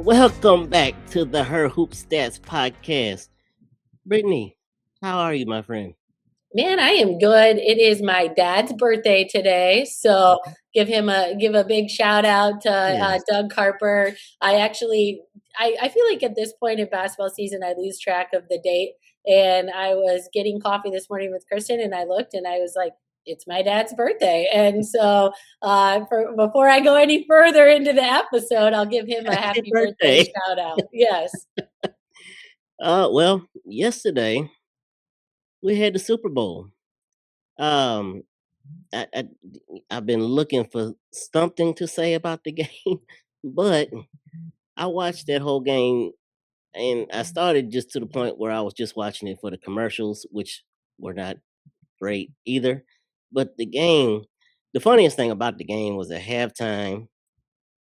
Welcome back to the Her Hoop Stats podcast. Brittany, how are you, my friend? Man, I am good. It is my dad's birthday today, so give a big shout out to Yes. Doug Carper. I feel like at this point in basketball season, I lose track of the date. And I was getting coffee this morning with Kristen, and I looked, and I was like, "It's my dad's birthday." And so, before I go any further into the episode, I'll give him a Happy happy birthday birthday. shout out. Yes. Well, yesterday we had the Super Bowl. Um, I, I I've been looking for something to say about the game, but I watched that whole game, and I started just to the point where I was just watching it for the commercials, which were not great either. But the funniest thing about the game was at halftime.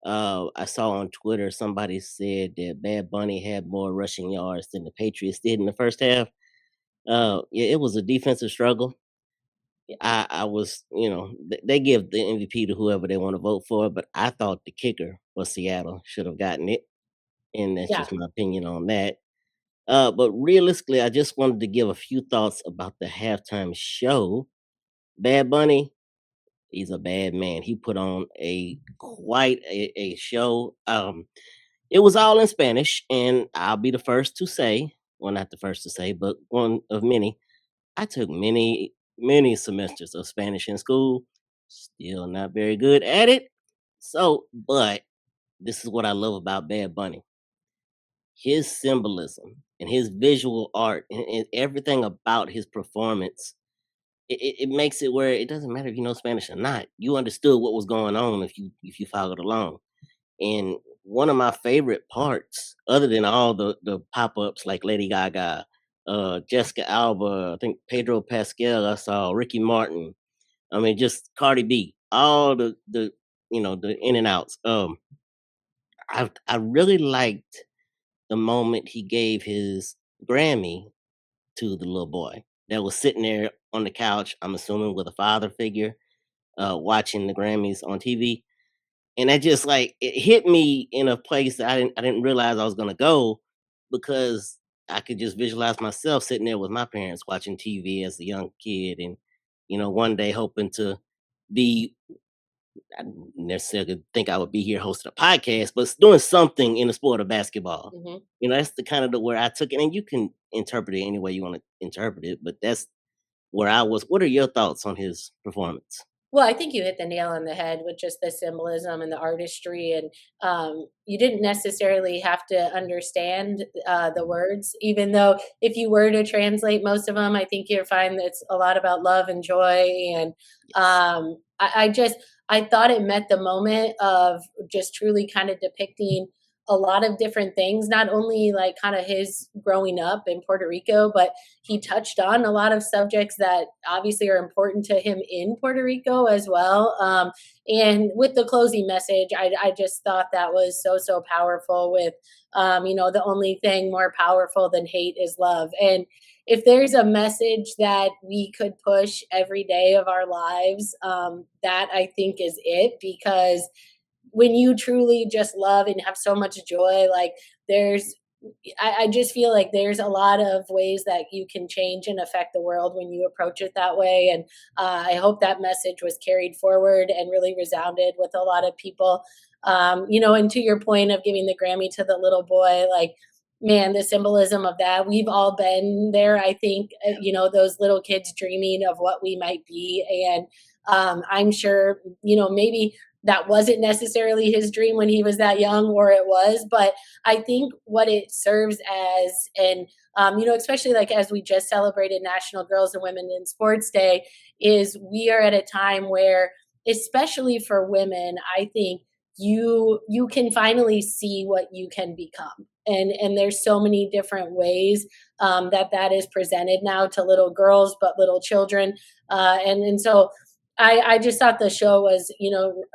I saw on Twitter somebody said that Bad Bunny had more rushing yards than the Patriots did in the first half. Yeah, it was a defensive struggle. I was, they give the MVP to whoever they want to vote for, but I thought the kicker for Seattle should have gotten it, and that's Yeah. just my opinion on that. But realistically, I just wanted to give a few thoughts about the halftime show. Bad Bunny, he's a bad man. He put on quite a show. It was all in Spanish, and I'll be the first to say, well, not the first to say, but one of many. I took many semesters of Spanish in school, still not very good at it. So, but this is what I love about Bad Bunny. His symbolism and his visual art and everything about his performance, it makes it where it doesn't matter if you know Spanish or not. You understood what was going on if you followed along. And one of my favorite parts, other than all the pop-ups like Lady Gaga, Jessica Alba, I think Pedro Pascal, I saw Ricky Martin. I mean, just Cardi B, all the in and outs. I really liked the moment he gave his Grammy to the little boy that was sitting there on the couch. I'm assuming with a father figure, watching the Grammys on TV. And that just like it hit me in a place that I didn't realize I was gonna go, because I could just visualize myself sitting there with my parents watching TV as a young kid, and one day hoping to be, I didn't necessarily think I would be here hosting a podcast, but doing something in the sport of basketball. Mhm. That's the kind of the where I took it, and you can interpret it any way you want to interpret it, but that's where I was. What are your thoughts on his performance? Well, I think you hit the nail on the head with just the symbolism and the artistry, and you didn't necessarily have to understand the words, even though if you were to translate most of them, I think you'll find that it's a lot about love and joy. And Yes. I thought it met the moment of just truly kind of depicting a lot of different things, not only like kind of his growing up in Puerto Rico, but he touched on a lot of subjects that obviously are important to him in Puerto Rico as well. And with the closing message, I just thought that was so powerful. With, the only thing more powerful than hate is love. And if there's a message that we could push every day of our lives, that I think is it, because when you truly just love and have so much joy, like there's I just feel like there's a lot of ways that you can change and affect the world when you approach it that way. And I hope that message was carried forward and really resounded with a lot of people. And to your point of giving the Grammy to the little boy, like, man, the symbolism of that, we've all been there. I think, those little kids dreaming of what we might be. And I'm sure, maybe that wasn't necessarily his dream when he was that young, or it was, but I think what it serves as, and especially like as we just celebrated National Girls and Women in Sports Day, is we are at a time where, especially for women, I think you can finally see what you can become. And there's so many different ways that is presented now to little girls, but little children, and so I just thought the show was,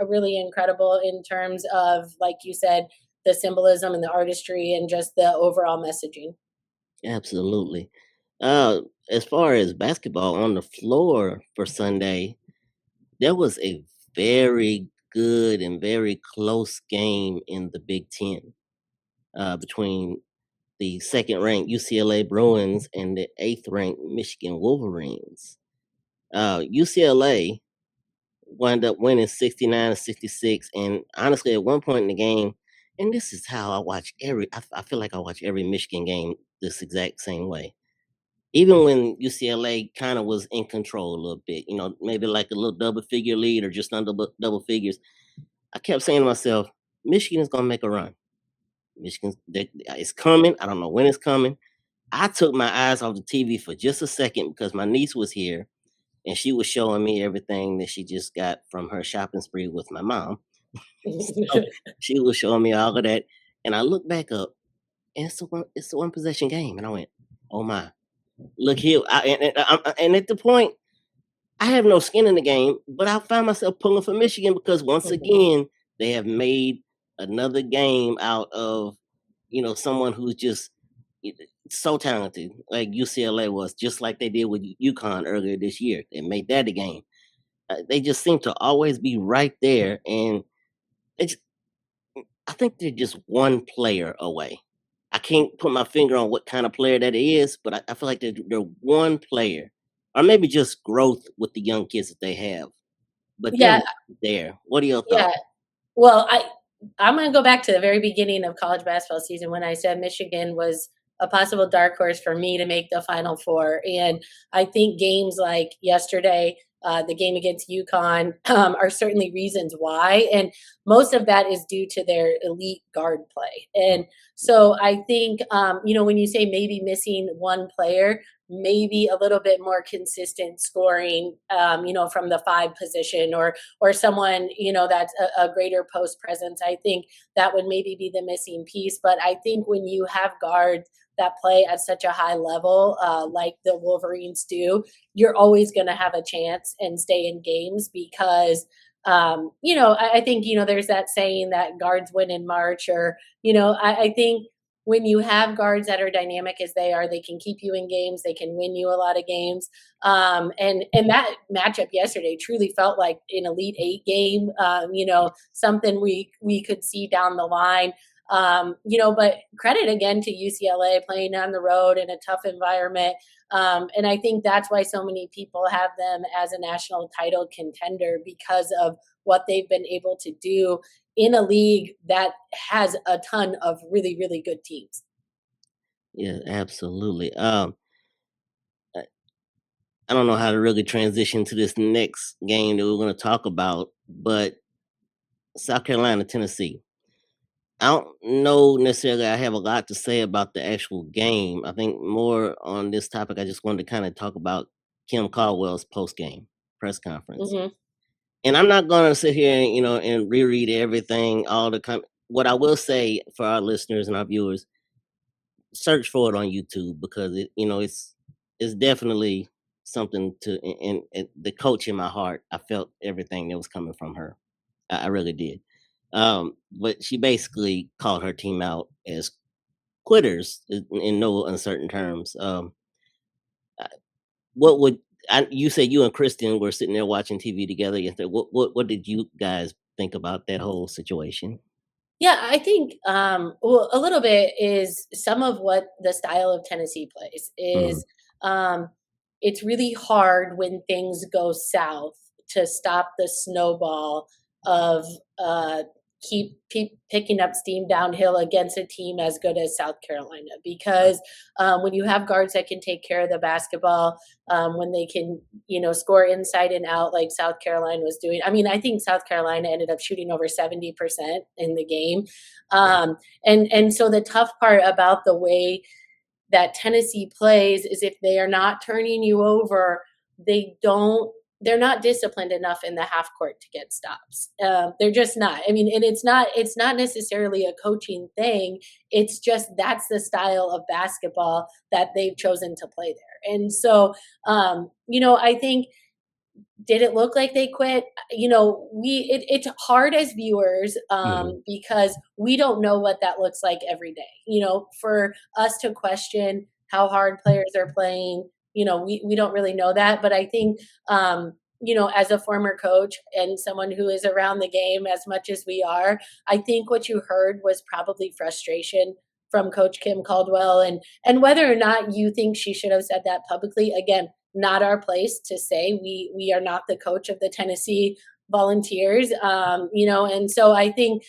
really incredible in terms of, like you said, the symbolism and the artistry and just the overall messaging. Absolutely. Uh, as far as basketball on the floor for Sunday, there was a very good and very close game in the Big Ten. between the second-ranked UCLA Bruins and the eighth-ranked Michigan Wolverines. UCLA wound up winning 69-66, and honestly, at one point in the game, and this is how I watch I feel like I watch every Michigan game this exact same way. Even when UCLA kind of was in control a little bit, maybe like a little double figure lead or just under double figures, I kept saying to myself, Michigan is going to make a run. It's coming. I don't know when it's coming. I took my eyes off the TV for just a second because my niece was here and she was showing me everything that she just got from her shopping spree with my mom. So she was showing me all of that. And I looked back up and it's a one possession game. And I went, oh my, look here. And at the point, I have no skin in the game, but I found myself pulling for Michigan because once again, they have made another game out of, someone who's just so talented, like UCLA was, just like they did with UConn earlier this year. They made that a game. They just seem to always be right there, and it's. I think they're just one player away. I can't put my finger on what kind of player that is, but I feel like they're one player, or maybe just growth with the young kids that they have. But they're Yeah, right there. What are your yeah. thoughts? Well, I'm gonna go back to the very beginning of college basketball season when I said Michigan was a possible dark horse for me to make the Final Four, and I think games like yesterday, the game against UConn, are certainly reasons why, and most of that is due to their elite guard play. And so I think, when you say maybe missing one player, maybe a little bit more consistent scoring, from the five position, or someone, that's a greater post presence. I think that would maybe be the missing piece. But I think when you have guards that play at such a high level, like the Wolverines do, you're always going to have a chance and stay in games because, I think, there's that saying that guards win in March, or, I think when you have guards that are dynamic as they are, they can keep you in games. They can win you a lot of games. And that matchup yesterday truly felt like an Elite Eight game. Something we could see down the line. But credit again to UCLA playing on the road in a tough environment. And I think that's why so many people have them as a national title contender because of what they've been able to do in a league that has a ton of really, really good teams. Yeah, absolutely. I I don't know how to really transition to this next game that we're going to talk about, but South Carolina, Tennessee. I don't know necessarily I have a lot to say about the actual game. I think more on this topic, I just wanted to kind of talk about Kim Caldwell's post game press conference. Hmm. And I'm not going to sit here and, and reread everything, what I will say for our listeners and our viewers, search for it on YouTube because it's definitely something and the coach in my heart, I felt everything that was coming from her. I really did. But she basically called her team out as quitters in no uncertain terms. Uh, what would you say? You and Kristen were sitting there watching TV together yesterday. What did you guys think about that whole situation? Yeah, I think well, a little bit is some of what the style of Tennessee plays Mhm. is um, it's really hard when things go south to stop the snowball of uh, keep picking up steam downhill against a team as good as South Carolina because when you have guards that can take care of the basketball, when they can score inside and out like South Carolina was doing. I mean, I think South Carolina ended up shooting over 70% in the game. And so the tough part about the way that Tennessee plays is if they are not turning you over, they're not disciplined enough in the half court to get stops. They're just not. I mean, and it's not necessarily a coaching thing. It's just that's the style of basketball that they've chosen to play there. And so, I think did it look like they quit? It's hard as viewers Mhm. because we don't know what that looks like every day. For us to question how hard players are playing, we don't really know that. But I think, as a former coach and someone who is around the game as much as we are, I think what you heard was probably frustration from Coach Kim Caldwell, and whether or not you think she should have said that publicly, again, not our place to say. We are not the coach of the Tennessee Volunteers, and so I think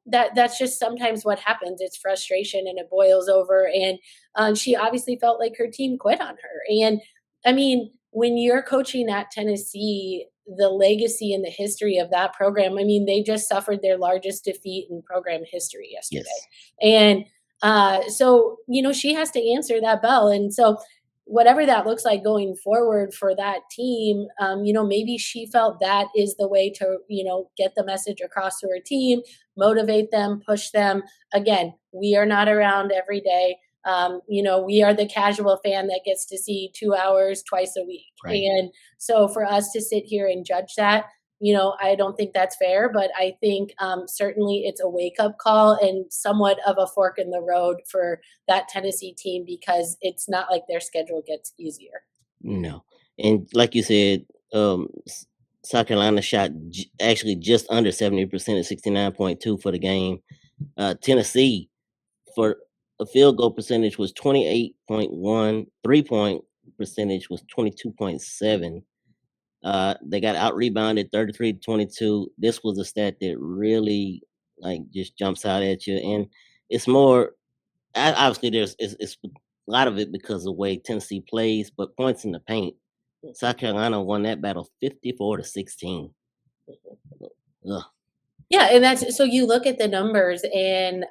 that's just sometimes what happens. It's frustration and it boils over, and she obviously felt like her team quit on her. And I mean, when you're coaching at Tennessee, the legacy and the history of that program, I mean, they just suffered their largest defeat in program history yesterday. Yes. And so, she has to answer that bell. And so, whatever that looks like going forward for that team, maybe she felt that is the way to, get the message across to her team, motivate them, push them. Again, we are not around every day. We are the casual fan that gets to see 2 hours twice a week. Right. And so for us to sit here and judge that, I don't think that's fair, but I think certainly it's a wake up call and somewhat of a fork in the road for that Tennessee team, because it's not like their schedule gets easier. No. And like you said, South Carolina shot actually just under 70% at 69.2 for the game. Tennessee, for a field goal percentage, was 28.1, 3-point percentage was 22.7. They got out rebounded 33-22. This was a stat that really just jumps out at you, and it's more obviously it's a lot of it because of the way Tennessee plays, but points in the paint. South Carolina won that battle 54-16. Ugh. Yeah, and that's so you look at the numbers, and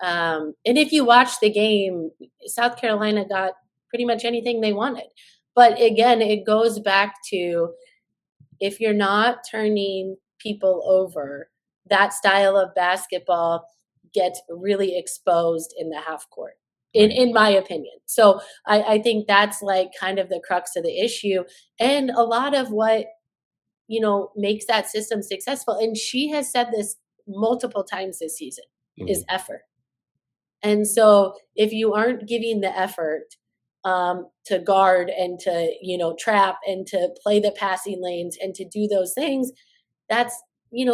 if you watch the game, South Carolina got pretty much anything they wanted. But again, it goes back to, if you're not turning people over, that style of basketball gets really exposed in the half court, in my opinion. So I think that's like kind of the crux of the issue, and a lot of what makes that system successful. And she has said this multiple times this season, is Mhm. effort. And so if you aren't giving the effort to guard and to, trap and to play the passing lanes and to do those things, that's,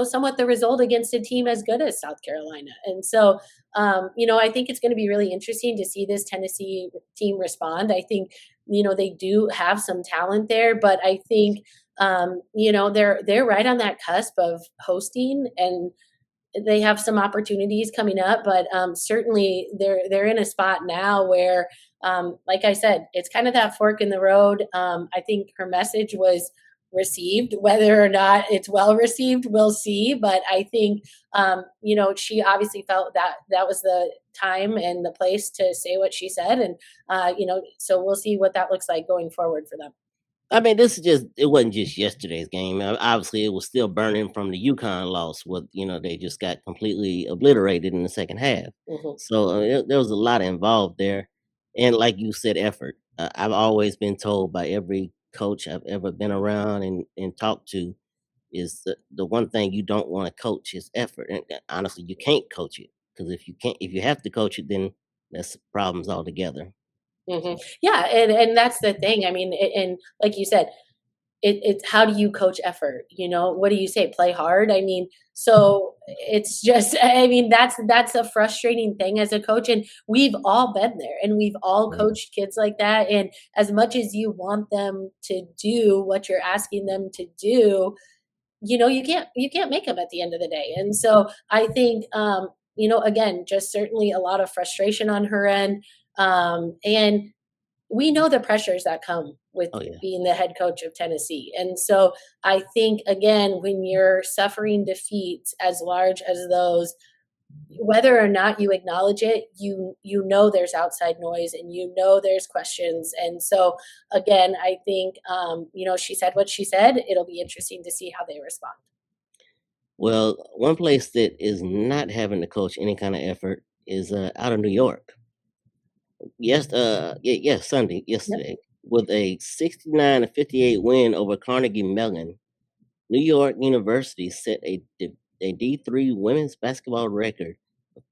somewhat the result against a team as good as South Carolina. And so, I think it's going to be really interesting to see this Tennessee team respond. I think, they do have some talent there, but I think, they're right on that cusp of hosting, and they have some opportunities coming up, but certainly they're in a spot now where, like I said, it's kind of that fork in the road. I think her message was received. Whether or not it's well received, we'll see. But I think, she obviously felt that that was the time and the place to say what she said, and so we'll see what that looks like going forward for them. I mean, this is just it wasn't just yesterday's game. Obviously, it was still burning from the UConn loss. With they just got completely obliterated in the second half. Mhm. So there was a lot involved there, and like you said, effort. I've always been told by every coach I've ever been around and talked to is the one thing you don't want to coach is effort. And honestly, you can't coach it, because if you have to coach it, then that's problems altogether. Mhm. So, Yeah, and that's the thing. I mean, and like you said, it's how do you coach effort? What do you say? Play hard. I mean, so it's just, I mean, that's a frustrating thing as a coach, and we've all been there, and we've all yeah. coached kids like that. And as much as you want them to do what you're asking them to do, you can't make them at the end of the day. And so I think, again, just certainly a lot of frustration on her end, and we know the pressures that come with Oh yeah. being the head coach of Tennessee. And so I think, again, when you're suffering defeats as large as those, whether or not you acknowledge it, you know there's outside noise, and there's questions. And so again, I think, she said what she said. It'll be interesting to see how they respond. Well, one place that is not having to coach any kind of effort is out of New York. Sunday, Yep. yesterday, with a 69-58 win over Carnegie Mellon, New York University set a D3 women's basketball record,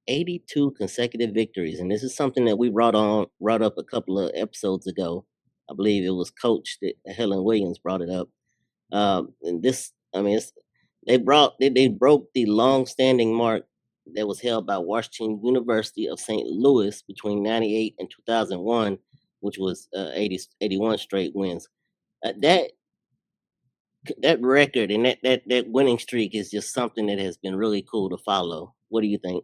82 consecutive victories, and this is something that we brought up a couple of episodes ago. I believe it was Coach that Helen Williams brought it up. And this, I mean, they broke the long-standing mark that was held by Washington University of St. Louis between 98 and 2001, which was 81 straight wins. That record and that winning streak is just something that has been really cool to follow. What do you think?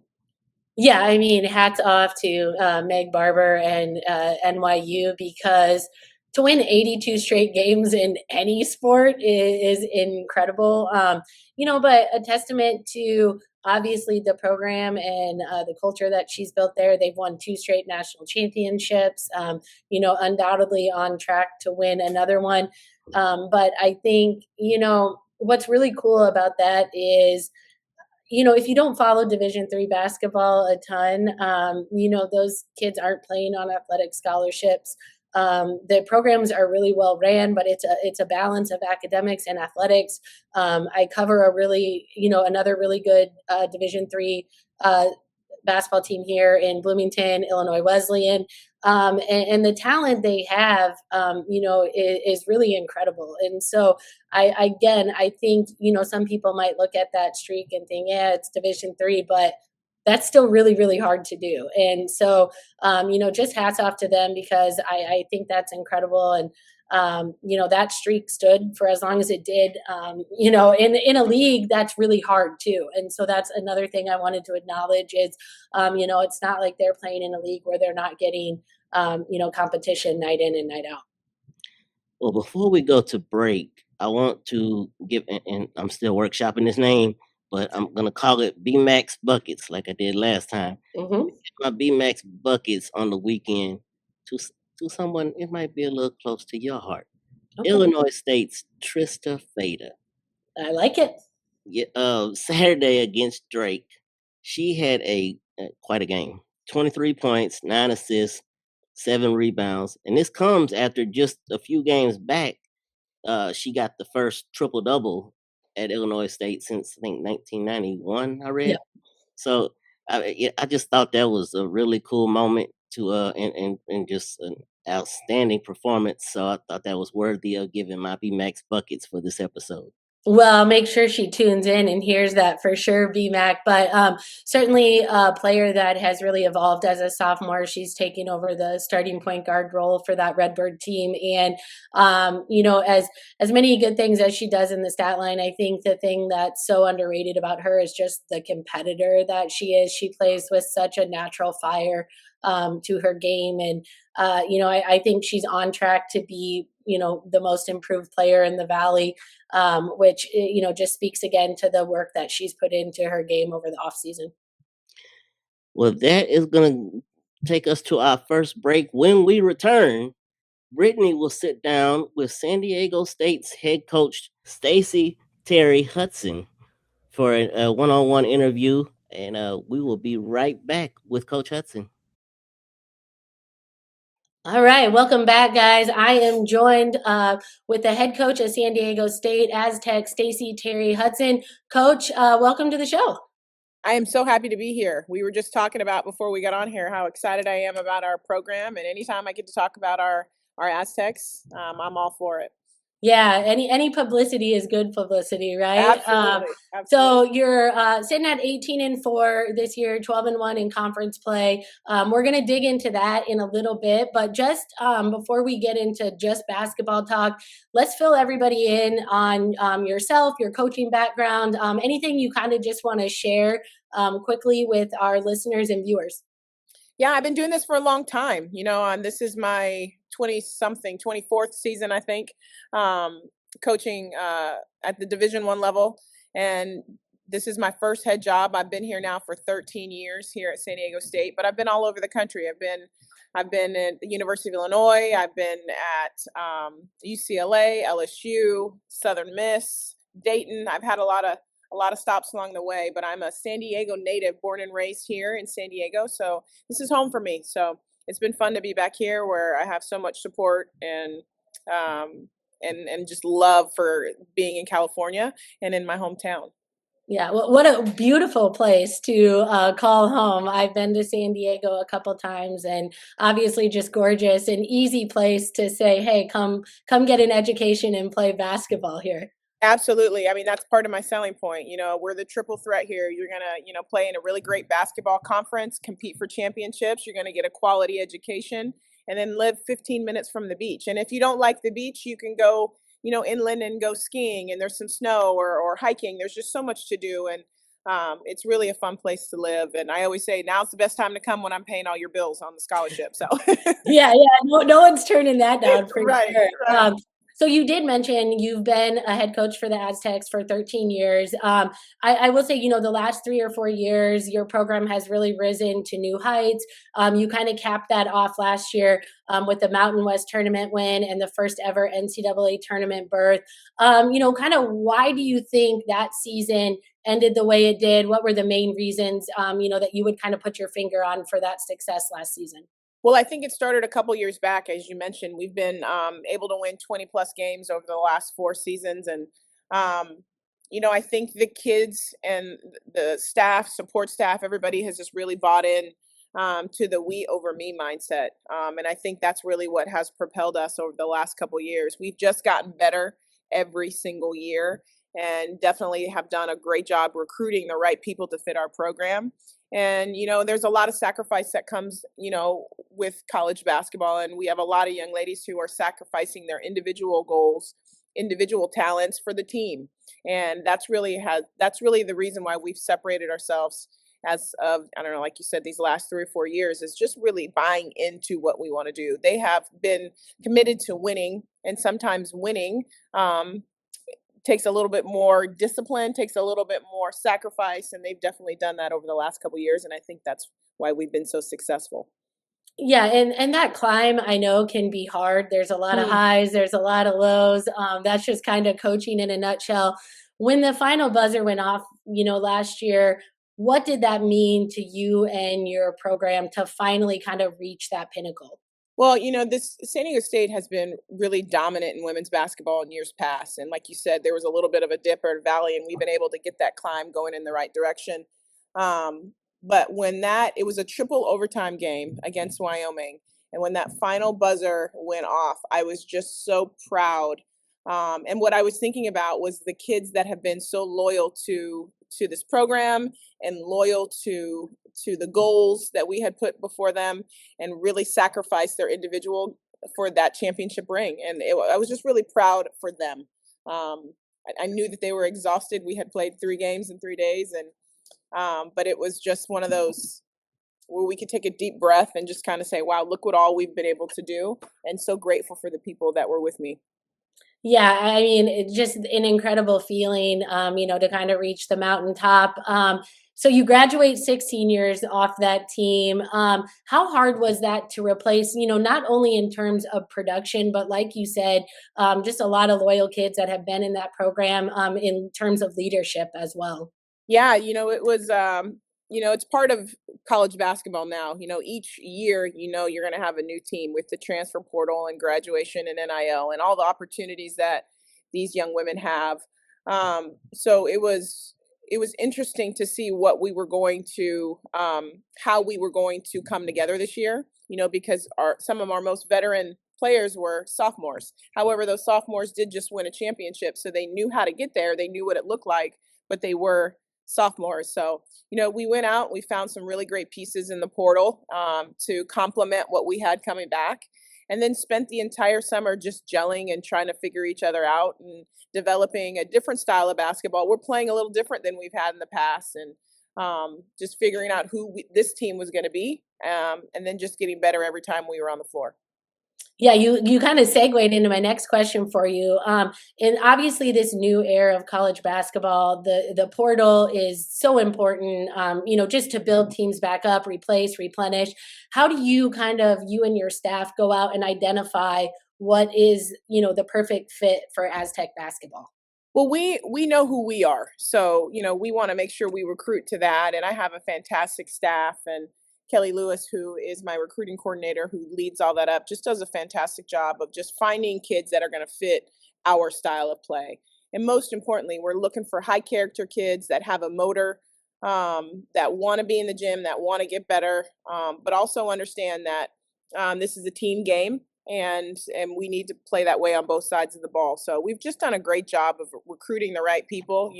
Yeah, I mean, hats off to Meg Barber and NYU, because to win 82 straight games in any sport is incredible. But a testament to obviously the program and the culture that she's built there. They've won 2 straight national championships. Undoubtedly on track to win another one. But I think what's really cool about that is, if you don't follow Division III basketball a ton, those kids aren't playing on athletic scholarships. The programs are really well ran, but it's a balance of academics and athletics. I cover another really good Division III basketball team here in Bloomington, Illinois Wesleyan. And the talent they have, is really incredible. And so I think, some people might look at that streak and think, yeah, it's Division III, but that's still really, really hard to do. And so, just hats off to them, because I think that's incredible. And, that streak stood for as long as it did, in a league that's really hard too. And so that's another thing I wanted to acknowledge is, it's not like they're playing in a league where they're not getting, competition night in and night out. Well, before we go to break, I want to give, and I'm still workshopping this name, but I'm gonna call it BMax buckets, like I did last time. Hmm. My BMax buckets on the weekend to someone it might be a little close to your heart. Okay. Illinois State's Trista Fada. I like it. Yeah, Saturday against Drake, she had quite a game. 23 points, 9 assists, 7 rebounds, and this comes after just a few games back. She got the first triple double at Illinois State since I think 1991. I Yeah. read. So I just thought that was a really cool moment to and just an outstanding performance. So I thought that was worthy of giving my B Max buckets for this episode. Well, make sure she tunes in and hears that for sure, BMac. But certainly a player that has really evolved as a sophomore. She's taking over the starting point guard role for that Redbird team. And, as many good things as she does in the stat line, I think the thing that's so underrated about her is just the competitor that she is. She plays with such a natural fire to her game. And, I think she's on track to be, the most improved player in the Valley, which, just speaks again to the work that she's put into her game over the offseason. Well, that is going to take us to our first break. When we return, Brittany will sit down with San Diego State's head coach, Stacie Terry-Hutson, for a one-on-one interview, and we will be right back with Coach Hudson. All right, welcome back, guys. I am joined with the head coach of San Diego State Aztecs, Stacie Terry-Hutson. Coach, welcome to the show. I am so happy to be here. We were just talking about before we got on here how excited I am about our program, and anytime I get to talk about our Aztecs, I'm all for it. Yeah, any publicity is good publicity, right? Absolutely. So you're sitting at 18-4 this year, 12-1 in conference play. We're going to dig into that in a little bit, but just before we get into just basketball talk, let's fill everybody in on yourself, your coaching background, anything you kind of just want to share quickly with our listeners and viewers. Yeah, I've been doing this for a long time, this is my 24th season, I think, coaching at the Division I level. And this is my first head job. I've been here now for 13 years here at San Diego State, but I've been all over the country. I've been at the University of Illinois. I've been at UCLA, LSU, Southern Miss, Dayton. I've had a lot of stops along the way, but I'm a San Diego native, born and raised here in San Diego. So this is home for me. So it's been fun to be back here where I have so much support and just love for being in California and in my hometown. Yeah, what a beautiful place to call home. I've been to San Diego a couple times, and obviously just gorgeous, an easy place to say, hey, come get an education and play basketball here. Absolutely. I mean, that's part of my selling point. We're the triple threat here. You're going to, play in a really great basketball conference, compete for championships. You're going to get a quality education and then live 15 minutes from the beach. And if you don't like the beach, you can go, inland and go skiing, and there's some snow or hiking. There's just so much to do. And it's really a fun place to live. And I always say now's the best time to come when I'm paying all your bills on the scholarship. So, Yeah, no one's turning that down for right, sure. right. So you did mention you've been a head coach for the Aztecs for 13 years. I will say, the last 3 or 4 years, your program has really risen to new heights. You kind of capped that off last year with the Mountain West tournament win and the first ever NCAA tournament berth. Kind of why do you think that season ended the way it did? What were the main reasons, that you would kind of put your finger on for that success last season? Well, I think it started a couple years back, as you mentioned. We've been able to win 20 plus games over the last 4 seasons, and I think the kids and the staff, support staff, everybody has just really bought in to the we over me mindset, and I think that's really what has propelled us over the last couple years. We've just gotten better every single year, and definitely have done a great job recruiting the right people to fit our program. And, there's a lot of sacrifice that comes, with college basketball. And we have a lot of young ladies who are sacrificing their individual goals, individual talents for the team. And that's really the reason why we've separated ourselves as of, I don't know, like you said, these last 3 or 4 years is just really buying into what we want to do. They have been committed to winning, and sometimes winning, takes a little bit more discipline, takes a little bit more sacrifice, and they've definitely done that over the last couple of years, and I think that's why we've been so successful. Yeah, and that climb I know can be hard. There's a lot of Mm. highs, there's a lot of lows. That's just kind of coaching in a nutshell. When the final buzzer went off, last year, what did that mean to you and your program to finally kind of reach that pinnacle? Well, this San Diego State has been really dominant in women's basketball in years past. And like you said, there was a little bit of a dip or a valley, and we've been able to get that climb going in the right direction. But when it was a triple overtime game against Wyoming, and when that final buzzer went off, I was just so proud. And what I was thinking about was the kids that have been so loyal to this program and loyal to the goals that we had put before them, and really sacrificed their individual for that championship ring. And I was just really proud for them. I knew that they were exhausted. We had played 3 games in 3 days, and but it was just one of those where we could take a deep breath and just kind of say, wow, look what all we've been able to do. And so grateful for the people that were with me. Yeah, I mean, it's just an incredible feeling, to kind of reach the mountaintop. So you graduate 16 years off that team. How hard was that to replace, not only in terms of production, but like you said, just a lot of loyal kids that have been in that program in terms of leadership as well? Yeah, it was it's part of college basketball now. Each year, you're going to have a new team with the transfer portal and graduation and NIL and all the opportunities that these young women have. So it was interesting to see what we were going to how we were going to come together this year, because some of our most veteran players were sophomores. However, those sophomores did just win a championship, so they knew how to get there. They knew what it looked like, but they were sophomores. So, we went out, we found some really great pieces in the portal to complement what we had coming back, and then spent the entire summer just gelling and trying to figure each other out and developing a different style of basketball. We're playing a little different than we've had in the past, and just figuring out who this team was going to be, and then just getting better every time we were on the floor. Yeah, you kind of segued into my next question for you. And obviously, this new era of college basketball, the portal is so important. Just to build teams back up, replace, replenish. How do you you and your staff go out and identify what is the perfect fit for Aztec basketball? Well, we know who we are, so we want to make sure we recruit to that. And I have a fantastic staff, and Kelly Lewis, who is my recruiting coordinator, who leads all that up, just does a fantastic job of just finding kids that are going to fit our style of play. And most importantly, we're looking for high character kids that have a motor, that want to be in the gym, that want to get better, but also understand that this is a team game. and we need to play that way on both sides of the ball. So we've just done a great job of recruiting the right people,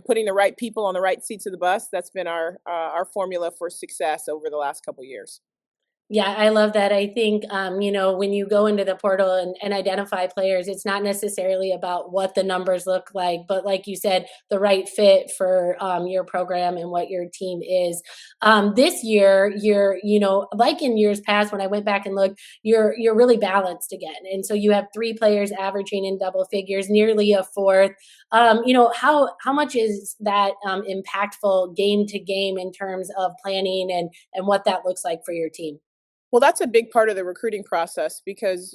putting the right people on the right seats of the bus. That's been our formula for success over the last couple of years. Yeah, I love that. I think, when you go into the portal and identify players, it's not necessarily about what the numbers look like, but like you said, the right fit for your program and what your team is. This year, like in years past, when I went back and looked, you're really balanced again, and so you have 3 players averaging in double figures, nearly a fourth. How much is that impactful game to game in terms of planning and what that looks like for your team? Well, that's a big part of the recruiting process because,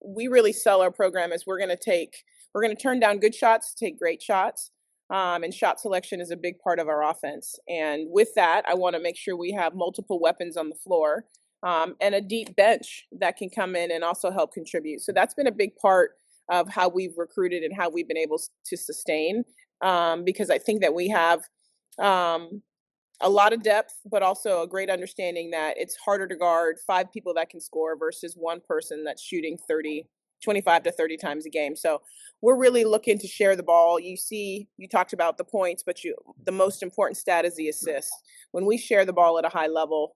we really sell our program as we're going to turn down good shots, take great shots. And shot selection is a big part of our offense. And with that, I want to make sure we have multiple weapons on the floor, and a deep bench that can come in and also help contribute. So that's been a big part of how we've recruited and how we've been able to sustain, because I think that we have, a lot of depth, but also a great understanding that it's harder to guard 5 people that can score versus one person that's shooting 25 to 30 times a game. So we're really looking to share the ball. You talked about the points, but the most important stat is the assist. When we share the ball at a high level,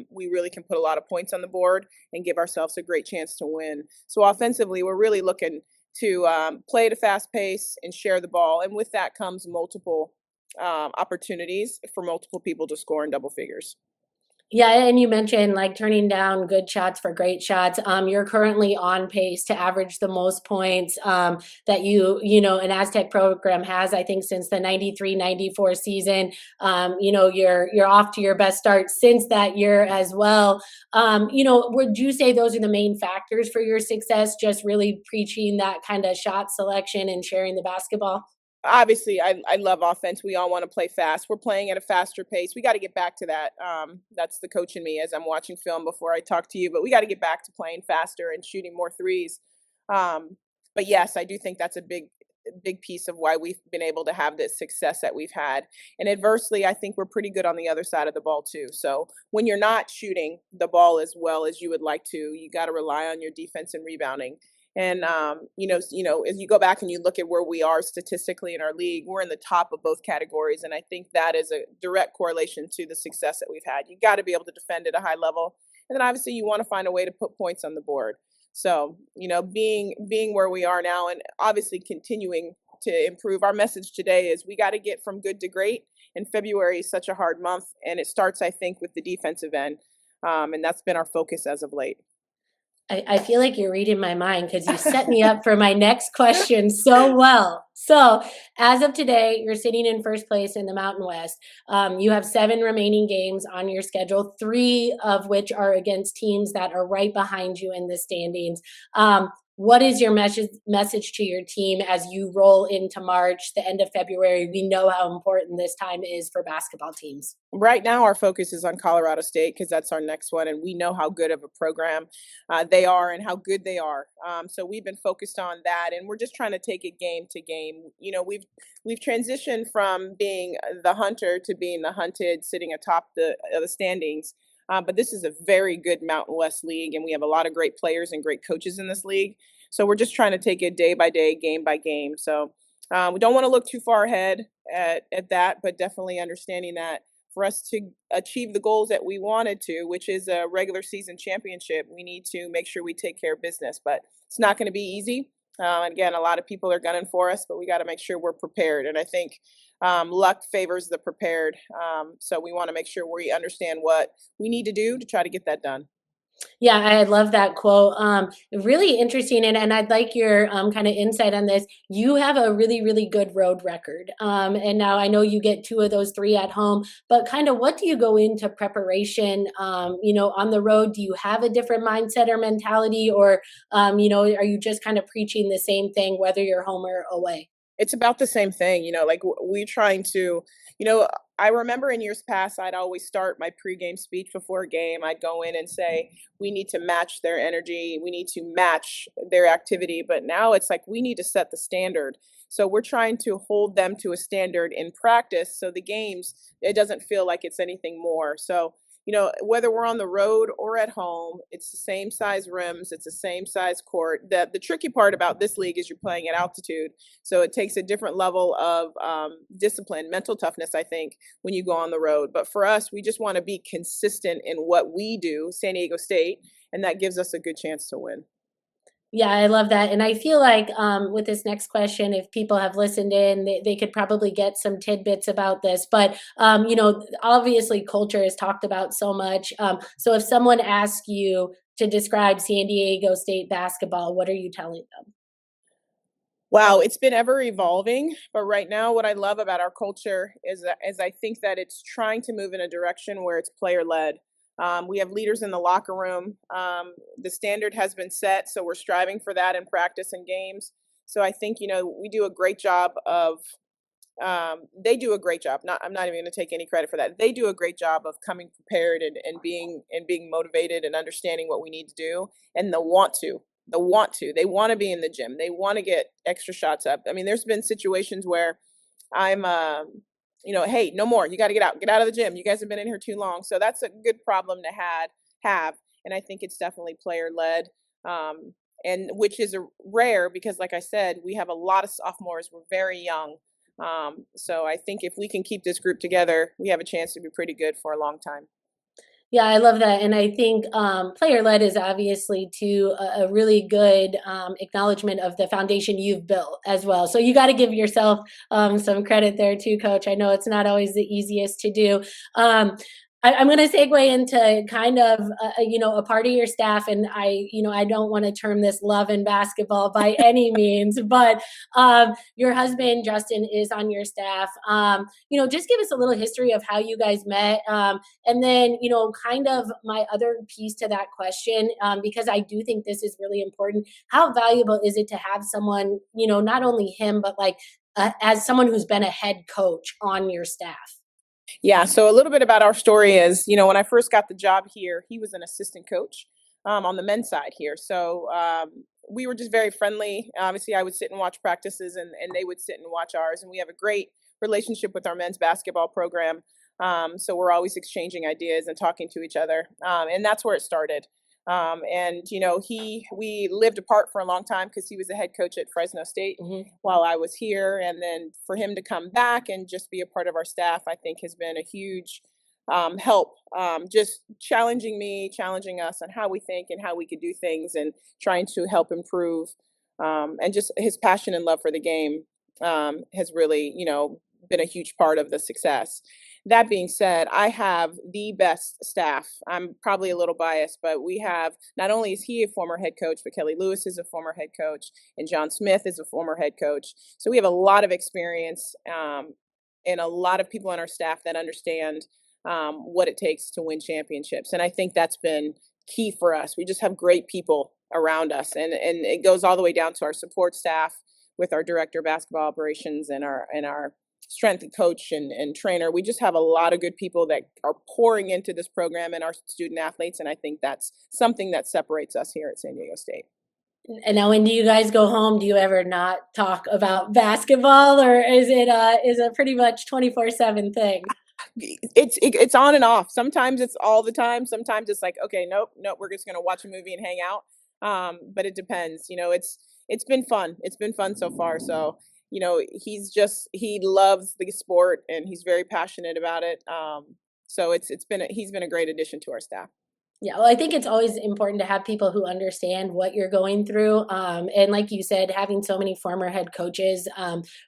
we really can put a lot of points on the board and give ourselves a great chance to win. So offensively, we're really looking to play at a fast pace and share the ball. And with that comes multiple opportunities for multiple people to score in double figures. Yeah, and you mentioned like turning down good shots for great shots. You're currently on pace to average the most points that an Aztec program has, I think, since the 93-94 season. You're off to your best start since that year as well. Would you say those are the main factors for your success? Just really preaching that kind of shot selection and sharing the basketball? Obviously, I love offense. We all want to play fast. We're playing at a faster pace. We got to get back to that. That's the coach in me as I'm watching film before I talk to you. But we got to get back to playing faster and shooting more threes. But yes, I do think that's a big piece of why we've been able to have this success that we've had. And adversely, I think we're pretty good on the other side of the ball too. So when you're not shooting the ball as well as you would like to, you got to rely on your defense and rebounding. And as you go back and you look at where we are statistically in our league, we're in the top of both categories, and I think that is a direct correlation to the success that we've had. You got to be able to defend at a high level, and then obviously you want to find a way to put points on the board. So being where we are now, and obviously continuing to improve. Our message today is we got to get from good to great. And February is such a hard month, and it starts, I think, with the defensive end, and that's been our focus as of late. I feel like you're reading my mind because you set me up for my next question so well. So, as of today, you're sitting in first place in the Mountain West. You have 7 remaining games on your schedule, 3 of which are against teams that are right behind you in the standings. What is your message to your team as you roll into March, the end of February? We know how important this time is for basketball teams. Right now, our focus is on Colorado State because that's our next one, and we know how good of a program they are and how good they are. So we've been focused on that, and we're just trying to take it game to game. We've transitioned from being the hunter to being the hunted, sitting atop the standings. But this is a very good Mountain West league, and we have a lot of great players and great coaches in this league. So we're just trying to take it day by day, game by game. So we don't want to look too far ahead at that, but definitely understanding that for us to achieve the goals that we wanted to, which is a regular season championship, we need to make sure we take care of business. But it's not going to be easy. Again, a lot of people are gunning for us, but we got to make sure we're prepared. And I think luck favors the prepared. So we want to make sure we understand what we need to do to try to get that done. Yeah, I love that quote. Really interesting. And I'd like your kind of insight on this. You have a really, really good road record. And now I know you get 2 of those 3 at home, but kind of what do you go into preparation, on the road? Do you have a different mindset or mentality, or, are you just kind of preaching the same thing, whether you're home or away? It's about the same thing, like we're trying to, I remember in years past, I'd always start my pregame speech before a game. I'd go in and say, we need to match their energy. We need to match their activity. But now it's like, we need to set the standard. So we're trying to hold them to a standard in practice. So the games, it doesn't feel like it's anything more. So, whether we're on the road or at home, it's the same size rims, it's the same size court. The tricky part about this league is you're playing at altitude, so it takes a different level of discipline, mental toughness, I think, when you go on the road. But for us, we just want to be consistent in what we do, San Diego State, and that gives us a good chance to win. Yeah, I love that. And I feel like with this next question, if people have listened in, they could probably get some tidbits about this. But, obviously culture is talked about so much. So if someone asks you to describe San Diego State basketball, what are you telling them? Wow, it's been ever evolving, but right now what I love about our culture is I think that it's trying to move in a direction where it's player led. We have leaders in the locker room. The standard has been set, so we're striving for that in practice and games. So I think we do a great job of. They do a great job. I'm not even going to take any credit for that. They do a great job of coming prepared and being motivated and understanding what we need to do, and the want to. They want to be in the gym. They want to get extra shots up. I mean, there's been situations where I'm hey, no more. You got to get out of the gym. You guys have been in here too long. So that's a good problem to have. And I think it's definitely player led. And which is rare because, like I said, we have a lot of sophomores. We're very young. So I think if we can keep this group together, we have a chance to be pretty good for a long time. Yeah, I love that. And I think player led is obviously too a really good acknowledgement of the foundation you've built as well. So you got to give yourself some credit there too, Coach. I know it's not always the easiest to do. I'm going to segue into kind of, a part of your staff. And I don't want to term this love and basketball by any means, but your husband, Justin, is on your staff. Just give us a little history of how you guys met. And then, kind of my other piece to that question, because I do think this is really important. How valuable is it to have someone, not only him, but like as someone who's been a head coach on your staff? Yeah, so a little bit about our story is, when I first got the job here, he was an assistant coach on the men's side here. So we were just very friendly. Obviously, I would sit and watch practices and they would sit and watch ours. And we have a great relationship with our men's basketball program. So we're always exchanging ideas and talking to each other. And that's where it started. We lived apart for a long time because he was a head coach at Fresno State while I was here. And then for him to come back and just be a part of our staff, I think has been a huge help, just challenging us on how we think and how we could do things and trying to help improve. And just his passion and love for the game has really, been a huge part of the success. That being said, I have the best staff. I'm probably a little biased, but we have, not only is he a former head coach, but Kelly Lewis is a former head coach and John Smith is a former head coach. So we have a lot of experience and a lot of people on our staff that understand what it takes to win championships. And I think that's been key for us. We just have great people around us, and it goes all the way down to our support staff with our director of basketball operations and our strength coach and trainer. We just have a lot of good people that are pouring into this program and our student athletes. And I think that's something that separates us here at San Diego State. And now when do you guys go home? Do you ever not talk about basketball, or is it pretty much 24/7 thing? It's on and off. Sometimes it's all the time. Sometimes it's like, okay, nope, we're just going to watch a movie and hang out. But it depends, it's been fun. It's been fun so far. So, he loves the sport and he's very passionate about it. So he's been a great addition to our staff. Yeah, well, I think it's always important to have people who understand what you're going through. And like you said, having so many former head coaches,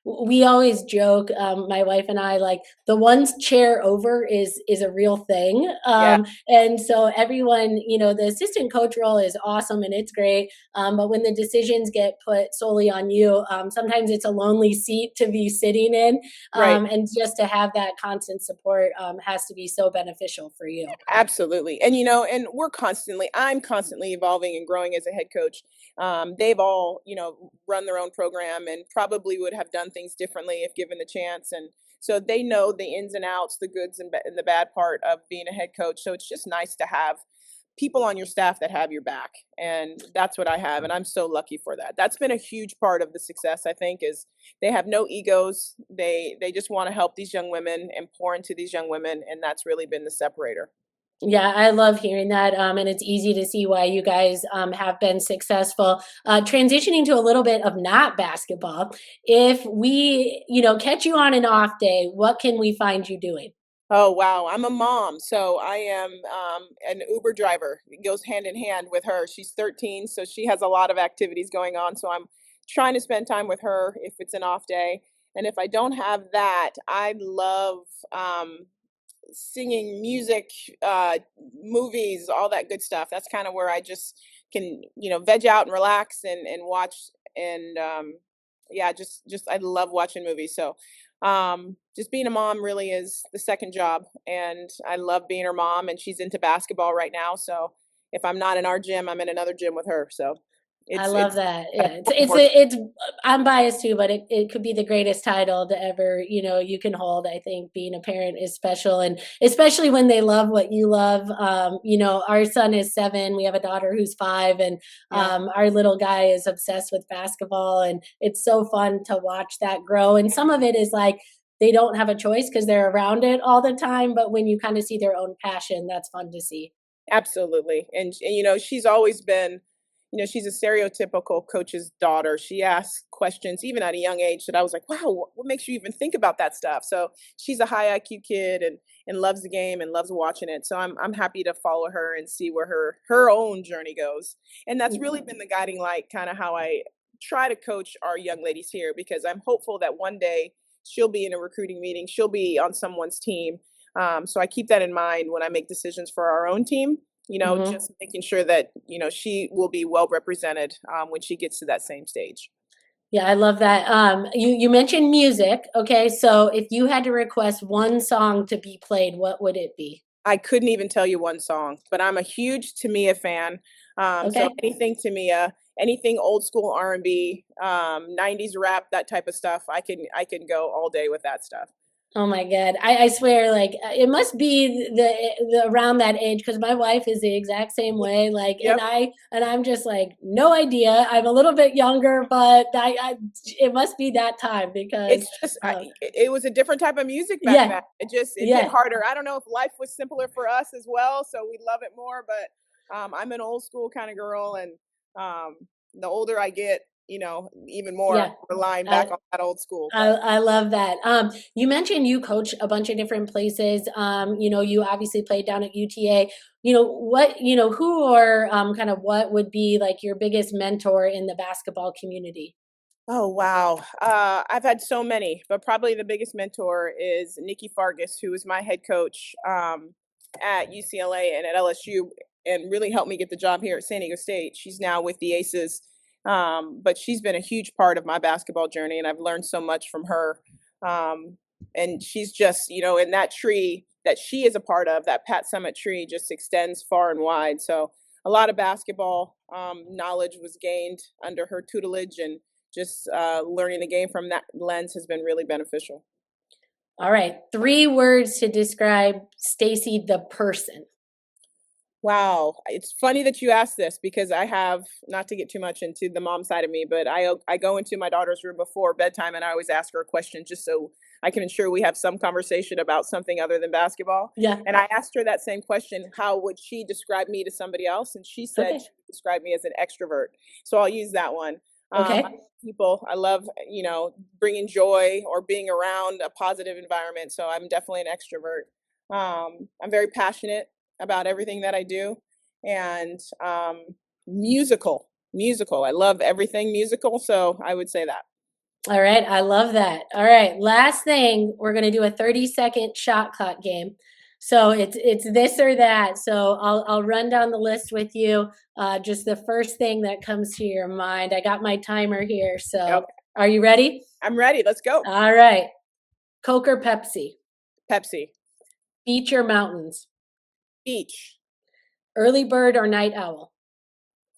we always joke, my wife and I, like the one chair over is a real thing. And so everyone, the assistant coach role is awesome and it's great. But when the decisions get put solely on you, sometimes it's a lonely seat to be sitting in. And just to have that constant support has to be so beneficial for you. Absolutely. And, and I'm constantly evolving and growing as a head coach. They've all, run their own program and probably would have done things differently if given the chance. And so they know the ins and outs, the goods and the bad part of being a head coach. So it's just nice to have people on your staff that have your back. And that's what I have. And I'm so lucky for that. That's been a huge part of the success, I think, is they have no egos. They just want to help these young women and pour into these young women. And that's really been the separator. Yeah, I love hearing that. And it's easy to see why you guys have been successful. Transitioning to a little bit of not basketball, if we, catch you on an off day, what can we find you doing? Oh, wow. I'm a mom, so I am an Uber driver. It goes hand in hand with her. She's 13, so she has a lot of activities going on. So I'm trying to spend time with her if it's an off day. And if I don't have that, I love singing, music, movies, all that good stuff. That's kind of where I just can, veg out and relax and watch. And yeah, just I love watching movies. So just being a mom really is the second job, and I love being her mom. And she's into basketball right now, so if I'm not in our gym, I'm in another gym with her. So I it's love that. Yeah, it's. I'm biased too, but it could be the greatest title to ever you can hold. I think being a parent is special, and especially when they love what you love. Our son is 7. We have a daughter who's 5, and yeah. our little guy is obsessed with basketball, and it's so fun to watch that grow. And some of it is like they don't have a choice because they're around it all the time. But when you kind of see their own passion, that's fun to see. Absolutely. And she's always been, she's a stereotypical coach's daughter. She asks questions even at a young age that I was like, wow, what makes you even think about that stuff? So she's a high IQ kid and loves the game and loves watching it. So I'm happy to follow her and see where her own journey goes. And that's really been the guiding light, kind of how I try to coach our young ladies here, because I'm hopeful that one day she'll be in a recruiting meeting, she'll be on someone's team. So I keep that in mind when I make decisions for our own team, Mhm. just making sure that, she will be well represented when she gets to that same stage. Yeah, I love that. You mentioned music. Okay, so if you had to request one song to be played, what would it be? I couldn't even tell you one song, but I'm a huge Tamia fan. So Okay. anything Tamia, anything old school R&B, 90s rap, that type of stuff, I can go all day with that stuff. Oh my God. I swear, like it must be the around that age because my wife is the exact same way. Like, and Yep. I'm just like no idea. I'm a little bit younger, but it must be that time because It's just uh, it was a different type of music back yeah, then. It hit yeah. harder. I don't know if life was simpler for us as well, so we love it more. But I'm an old school kind of girl, and um, the older I get, even more Yeah. relying back I, on that old school. I love that. You mentioned you coach a bunch of different places. You obviously played down at UTA. Who or kind of what would be like your biggest mentor in the basketball community? Oh, wow. I've had so many, but probably the biggest mentor is Nikki Fargas, who was my head coach at UCLA and at LSU, and really helped me get the job here at San Diego State. She's now with the Aces, but she's been a huge part of my basketball journey, and I've learned so much from her. Um, and she's just, in that tree that she is a part of, that Pat Summit tree just extends far and wide. So a lot of basketball knowledge was gained under her tutelage, and just learning the game from that lens has been really beneficial. All right, 3 words to describe Stacie the person. Wow, it's funny that you asked this, because I have, not to get too much into the mom side of me, but I go into my daughter's room before bedtime and I always ask her a question just so I can ensure we have some conversation about something other than basketball. Yeah. And I asked her that same question: how would she describe me to somebody else? And she said Okay. she would describe me as an extrovert. So I'll use that one. I Okay. love people. I love, bringing joy or being around a positive environment. So I'm definitely an extrovert. I'm very passionate about everything that I do, and musical. I love everything musical, so I would say that. All right. I love that. All right. Last thing, we're going to do a 30-second shot clock game. So it's this or that. So I'll run down the list with you. Just the first thing that comes to your mind. I got my timer here. So Yep. are you ready? I'm ready. Let's go. All right. Coke or Pepsi? Pepsi. Beach or mountains? Beach. Early bird or night owl?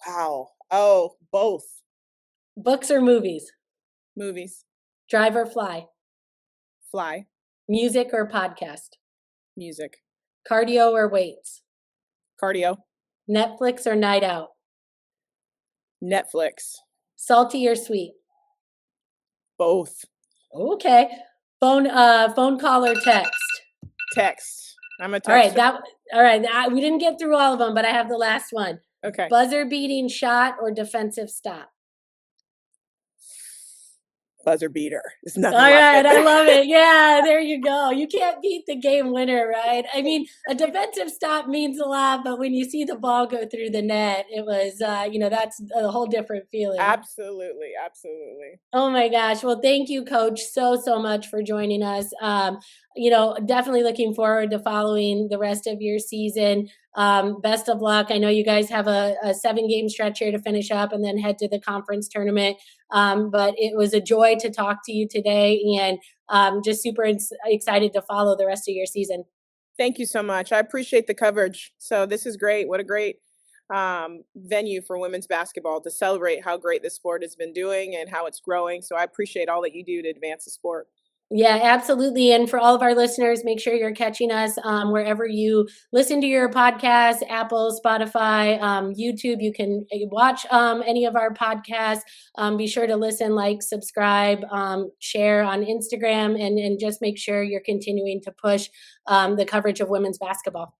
Wow. Oh, both. Books or movies? Movies. Drive or fly? Fly. Music or podcast? Music. Cardio or weights? Cardio. Netflix or night out? Netflix. Salty or sweet? Both. Okay. Phone call or text? Text. I'm a All right, texter. we didn't get through all of them, but I have the last one. Okay. Buzzer beating shot or defensive stop? Buzzer beater. It's nothing All like right, it. I love it. Yeah, there you go. You can't beat the game winner, right? I mean, a defensive stop means a lot, but when you see the ball go through the net, it was, that's a whole different feeling. Absolutely. Absolutely. Oh my gosh. Well, thank you, Coach, so much for joining us. Definitely looking forward to following the rest of your season. Best of luck. I know you guys have a 7-game stretch here to finish up and then head to the conference tournament. But it was a joy to talk to you today, and just super excited to follow the rest of your season. Thank you so much. I appreciate the coverage. So this is great. What a great venue for women's basketball to celebrate how great this sport has been doing and how it's growing. So I appreciate all that you do to advance the sport. Yeah, absolutely. And for all of our listeners, make sure you're catching us wherever you listen to your podcast, Apple, Spotify, YouTube. You can watch any of our podcasts. Be sure to listen, like, subscribe, share on Instagram, and just make sure you're continuing to push the coverage of women's basketball.